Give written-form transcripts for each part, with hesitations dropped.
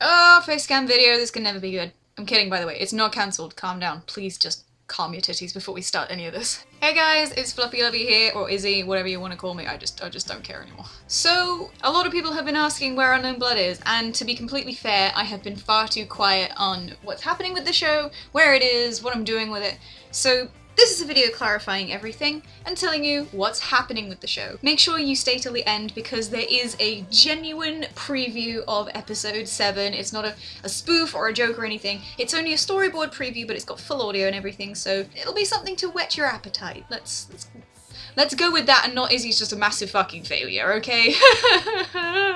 Oh, facecam video, this can never be good. I'm kidding, by the way, it's not cancelled, calm down. Please just calm your titties before we start any of this. Hey guys, it's fluffylovey here, or Izzy, whatever you want to call me, I just don't care anymore. So, a lot of people have been asking where Unknown Blood is, and to be completely fair, I have been far too quiet on what's happening with the show, where it is, what I'm doing with it, so this is a video clarifying everything and telling you what's happening with the show. Make sure you stay till the end because there is a genuine preview of episode 7. It's not a spoof or a joke or anything. It's only a storyboard preview, but it's got full audio and everything, so it'll be something to whet your appetite. Let's go with that and not Izzy's just a massive fucking failure, okay?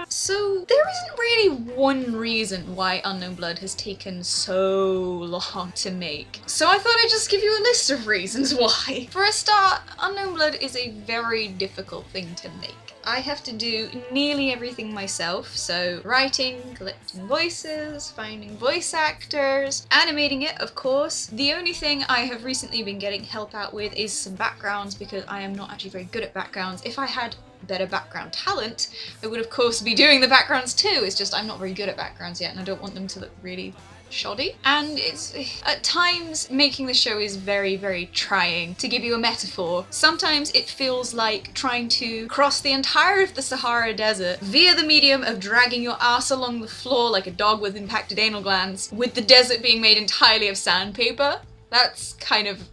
So, there isn't really one reason why Unknown Blood has taken so long to make. So I thought I'd just give you a list of reasons why. For a start, Unknown Blood is a very difficult thing to make. I have to do nearly everything myself, so writing, collecting voices, finding voice actors, animating it, of course. The only thing I have recently been getting help out with is some backgrounds because I am not actually very good at backgrounds. If I had better background talent, I would of course be doing the backgrounds too. It's just I'm not very good at backgrounds yet and I don't want them to look really shoddy. And it's, at times, making the show is very, very trying. To give you a metaphor, sometimes it feels like trying to cross the entire of the Sahara Desert via the medium of dragging your ass along the floor like a dog with impacted anal glands, with the desert being made entirely of sandpaper. That's kind of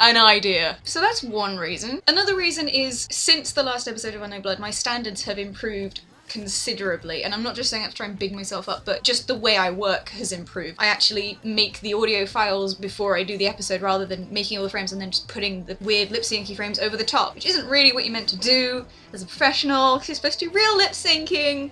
an idea. So that's one reason. Another reason is, since the last episode of Unknown Blood, my standards have improved considerably, and I'm not just saying that to try and big myself up, but just the way I work has improved. I actually make the audio files before I do the episode rather than making all the frames and then just putting the weird lip-syncing frames over the top, which isn't really what you're meant to do as a professional, because you're supposed to do real lip-syncing.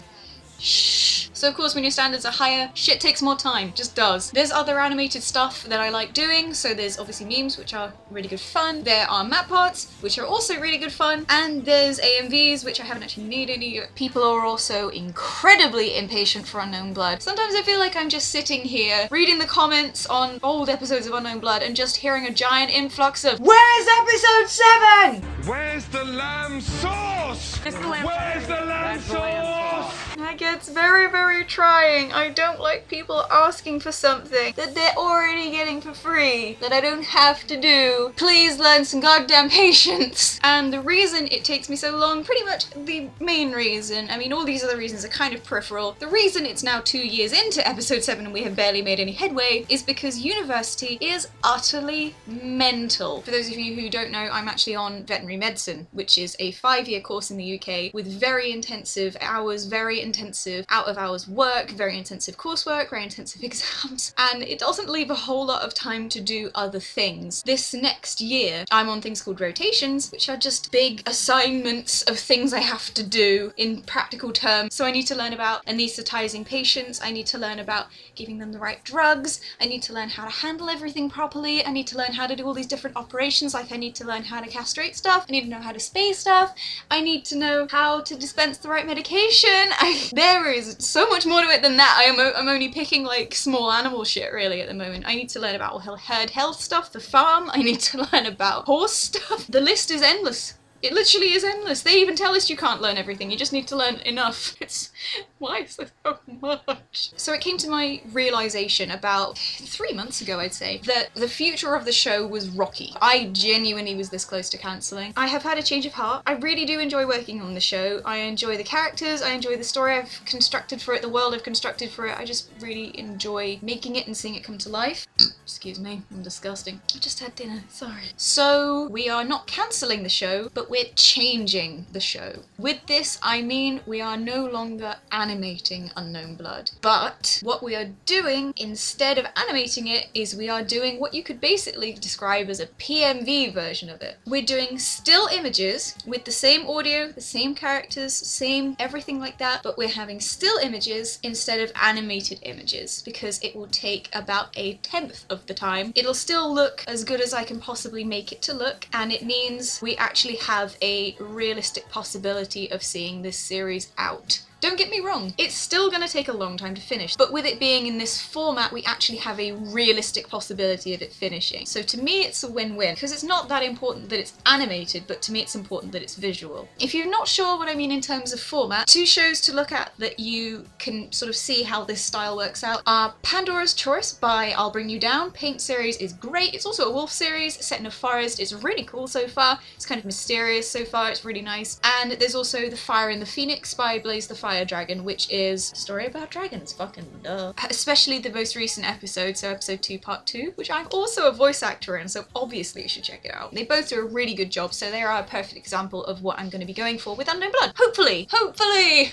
Shh. So of course when your standards are higher, shit takes more time, just does. There's other animated stuff that I like doing, so there's obviously memes, which are really good fun. There are map parts, which are also really good fun. And there's AMVs, which I haven't actually made any yet. People are also incredibly impatient for Unknown Blood. Sometimes I feel like I'm just sitting here, reading the comments on old episodes of Unknown Blood and just hearing a giant influx of "Where's episode 7? Where's the lamb sauce? It's the lamb Where's the lamb That's the lamb sauce? That gets very, very trying. I don't like people asking for something that they're already getting for free, that I don't have to do. Please learn some goddamn patience. And the reason it takes me so long, pretty much the main reason, I mean all these other reasons are kind of peripheral, the reason it's now 2 years into episode 7 and we have barely made any headway is because university is utterly mental. For those of you who don't know, I'm actually on veterinary medicine, which is a 5-year course in the UK with very intensive hours, very intensive out-of-hours work, very intensive coursework, very intensive exams, and it doesn't leave a whole lot of time to do other things. This next year, I'm on things called rotations, which are just big assignments of things I have to do in practical terms. So I need to learn about anaesthetizing patients, I need to learn about giving them the right drugs, I need to learn how to handle everything properly, I need to learn how to do all these different operations, like I need to learn how to castrate stuff, I need to know how to spay stuff, I need to know how to dispense the right medication. There is so much more to it than that. I'm only picking like small animal shit really at the moment. I need to learn about all herd health stuff, the farm, I need to learn about horse stuff. The list is endless. It literally is endless. They even tell us you can't learn everything, you just need to learn enough. It's... why is there so much? So it came to my realisation about 3 months ago, I'd say, that the future of the show was rocky. I genuinely was this close to cancelling. I have had a change of heart. I really do enjoy working on the show. I enjoy the characters, I enjoy the story I've constructed for it, the world I've constructed for it. I just really enjoy making it and seeing it come to life. Excuse me, I'm disgusting. I just had dinner, sorry. So we are not cancelling the show, but we're changing the show. With this, I mean we are no longer animating Unknown Blood, but what we are doing instead of animating it is we are doing what you could basically describe as a PMV version of it. We're doing still images with the same audio, the same characters, same everything like that, but we're having still images instead of animated images because it will take about 1/10 of the time. It'll still look as good as I can possibly make it to look, and it means we actually have a realistic possibility of seeing this series out Don't get me wrong, it's still gonna take a long time to finish, but with it being in this format, we actually have a realistic possibility of it finishing. So to me, it's a win-win, because it's not that important that it's animated, but to me it's important that it's visual. If you're not sure what I mean in terms of format, two shows to look at that you can sort of see how this style works out are Pandora's Choice by I'll Bring You Down. Paint series is great. It's also a wolf series set in a forest. It's really cool so far. It's kind of mysterious so far. It's really nice. And there's also The Fire in the Phoenix by Blaze the Fire Dragon, which is a story about dragons. Fucking duh. Especially the most recent episode, so episode 2 part 2, which I'm also a voice actor in, so obviously you should check it out. They both do a really good job, so they are a perfect example of what I'm going to be going for with Unknown Blood. Hopefully! Hopefully!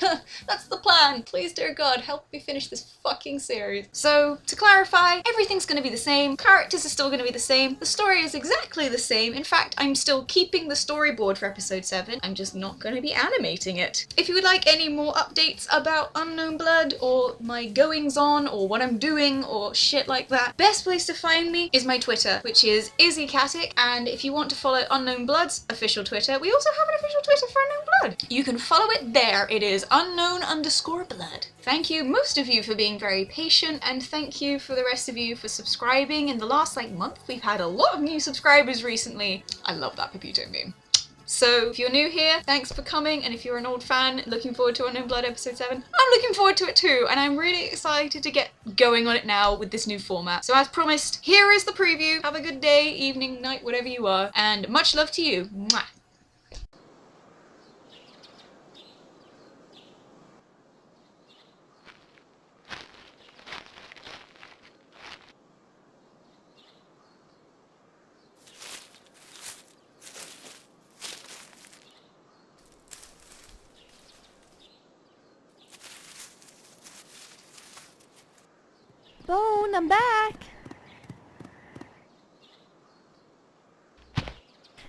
That's the plan. Please, dear God, help me finish this fucking series. So, to clarify, everything's going to be the same. Characters are still going to be the same. The story is exactly the same. In fact, I'm still keeping the storyboard for episode 7. I'm just not going to be animating it. If you would like any more updates about Unknown Blood, or my goings on, or what I'm doing, or shit like that, best place to find me is my Twitter, which is izzycatic, and if you want to follow Unknown Blood's official Twitter, we also have an official Twitter for Unknown Blood. You can follow it there. It is unknown_blood. Thank you, most of you, for being very patient, and thank you for the rest of you for subscribing. In the last month, we've had a lot of new subscribers recently. I love that Pepito meme. So if you're new here, thanks for coming, and if you're an old fan looking forward to Unknown Blood episode 7, I'm looking forward to it too, and I'm really excited to get going on it now with this new format. So as promised, here is the preview. Have a good day, evening, night, whatever you are, and much love to you. Mwah. Bone, I'm back!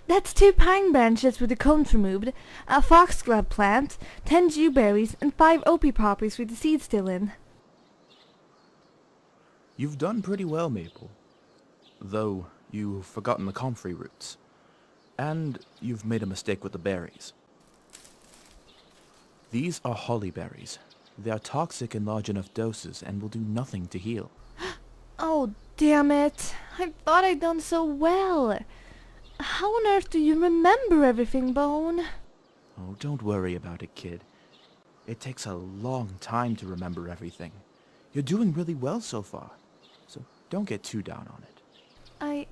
That's 2 pine branches with the cones removed, a foxglove plant, 10 dewberries, and 5 opie poppies with the seeds still in. You've done pretty well, Maple. Though you've forgotten the comfrey roots. And you've made a mistake with the berries. These are holly berries. They are toxic in large enough doses and will do nothing to heal. Oh, damn it. I thought I'd done so well. How on earth do you remember everything, Bone? Oh, don't worry about it, kid. It takes a long time to remember everything. You're doing really well so far, so don't get too down on it.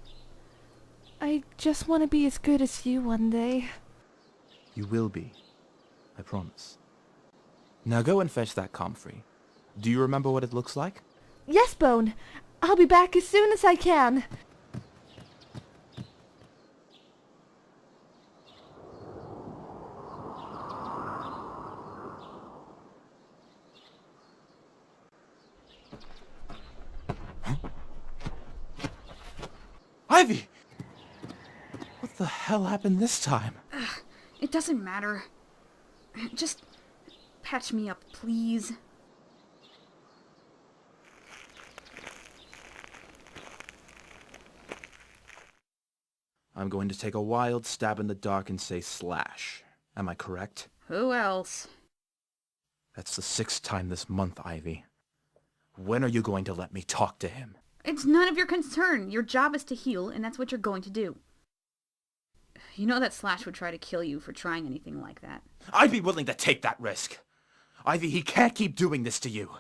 I just want to be as good as you one day. You will be. I promise. Now go and fetch that comfrey. Do you remember what it looks like? Yes, Bone. I'll be back as soon as I can. Ivy! What the hell happened this time? It doesn't matter. Just patch me up, please. I'm going to take a wild stab in the dark and say slash. Am I correct? Who else? That's the 6th time this month, Ivy. When are you going to let me talk to him? It's none of your concern. Your job is to heal, and that's what you're going to do. You know that Slash would try to kill you for trying anything like that. I'd be willing to take that risk. Ivy, he can't keep doing this to you.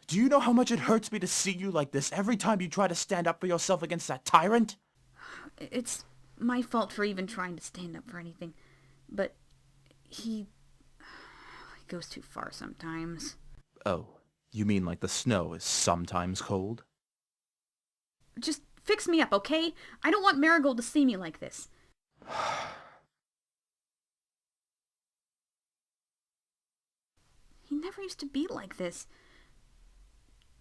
Do you know how much it hurts me to see you like this every time you try to stand up for yourself against that tyrant? It's my fault for even trying to stand up for anything. But he goes too far sometimes. Oh, you mean like the snow is sometimes cold? Just fix me up, okay? I don't want Marigold to see me like this. He never used to be like this.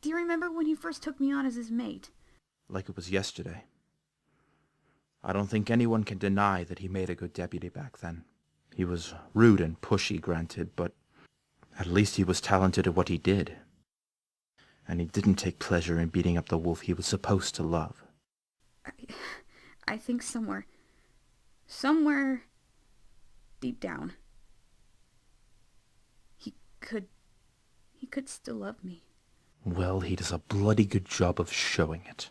Do you remember when he first took me on as his mate? Like it was yesterday. I don't think anyone can deny that he made a good deputy back then. He was rude and pushy, granted, but at least he was talented at what he did. And he didn't take pleasure in beating up the wolf he was supposed to love. I think somewhere deep down, he could could still love me. Well, he does a bloody good job of showing it.